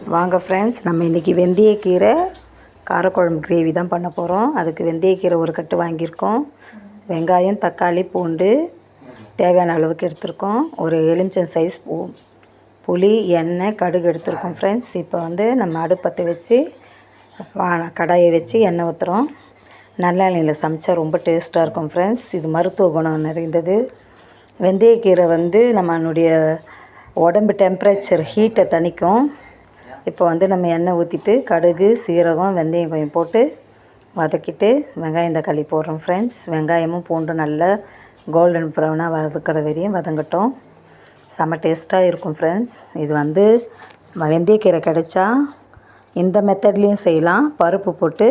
வாங்க ஃப்ரெண்ட்ஸ், நம்ம இன்றைக்கி வெந்தயக்கீரை காரக்குழம்பு கிரேவி தான் பண்ண போகிறோம். அதுக்கு வெந்தயக்கீரை ஒரு கட்டு வாங்கியிருக்கோம். வெங்காயம், தக்காளி, பூண்டு தேவையான அளவுக்கு எடுத்திருக்கோம். ஒரு எலுமிச்சம் சைஸ் புளி, எண்ணெய், கடுகு எடுத்திருக்கோம் ஃப்ரெண்ட்ஸ். இப்போ நம்ம அடுப்பத்தை வச்சு கடாயை வச்சு எண்ணெய் ஊற்றுறோம். நல்லெண்ணெயில் சமைச்சா ரொம்ப டேஸ்ட்டாக இருக்கும் ஃப்ரெண்ட்ஸ். இது மருத்துவ குணம் நிறைந்தது. வெந்தயக்கீரை நம்மளுடைய உடம்பு டெம்பரேச்சர் ஹீட்டை தணிக்கும். இப்போ நம்ம எண்ணெய் ஊற்றிட்டு கடுகு, சீரகம், வெந்தயம் கொஞ்சம் போட்டு வதக்கிட்டு வெங்காயம் தக்காளி போடுறோம் ஃப்ரெண்ட்ஸ். வெங்காயமும் பூண்டும் நல்லா கோல்டன் ப்ரௌனாக வதக்கிற வரையும் வதங்கட்டும். செம்ம டேஸ்ட்டாக இருக்கும் ஃப்ரெண்ட்ஸ். இது வெந்தயக்கீரை கிடைச்சா இந்த மெத்தட்லேயும் செய்யலாம், பருப்பு போட்டு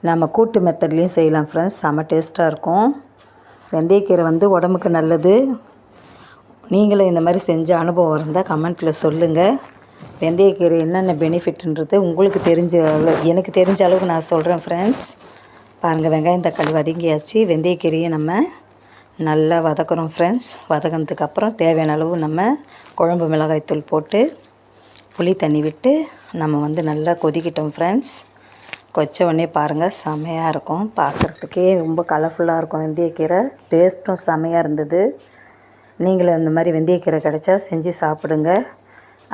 நம்ம கூட்டு மெத்தட்லேயும் செய்யலாம் ஃப்ரெண்ட்ஸ். செம்ம டேஸ்ட்டாக இருக்கும். வெந்தயக்கீரை உடம்புக்கு நல்லது. நீங்களும் இந்த மாதிரி செஞ்ச அனுபவம் இருந்தால் கமெண்ட்டில் சொல்லுங்கள். வெந்தயக்கீரை என்னென்ன பெனிஃபிட்ன்றது உங்களுக்கு எனக்கு தெரிஞ்ச அளவுக்கு நான் சொல்கிறேன் ஃப்ரெண்ட்ஸ். பாருங்கள், வெங்காயம் தக்காளி வதங்கியாச்சு. வெந்தயக்கீரையை நம்ம நல்லா வதக்குறோம் ஃப்ரெண்ட்ஸ். வதங்கினதுக்கப்புறம் தேவையான அளவு நம்ம குழம்பு மிளகாய்த்தூள் போட்டு புளி தண்ணி விட்டு நம்ம நல்லா கொதிக்கிட்டோம் ஃப்ரெண்ட்ஸ். கொச்ச உடனே பாருங்கள், செமையாக இருக்கும். பார்க்குறதுக்கே ரொம்ப கலர்ஃபுல்லாக இருக்கும். வெந்தயக்கீரை டேஸ்ட்டும் செமையாக இருந்தது. நீங்களும் இந்த மாதிரி வெந்தயக்கீரை கிடைச்சா செஞ்சு சாப்பிடுங்க.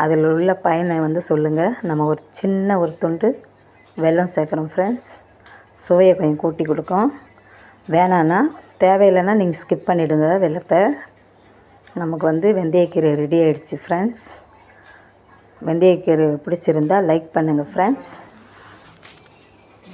அதில் உள்ள பயனை சொல்லுங்கள். நம்ம ஒரு சின்ன துண்டு வெல்லம் சேர்க்குறோம் ஃப்ரெண்ட்ஸ். சுவையை கொஞ்சம் கூட்டி கொடுக்கும். வேணான்னா தேவையில்லைன்னா நீங்கள் ஸ்கிப் பண்ணிவிடுங்க வெல்லத்தை. நமக்கு வெந்தயக்கீரை ரெடி ஆகிடுச்சு ஃப்ரெண்ட்ஸ். வெந்தயக்கீரை பிடிச்சிருந்தால் லைக் பண்ணுங்கள் ஃப்ரெண்ட்ஸ்.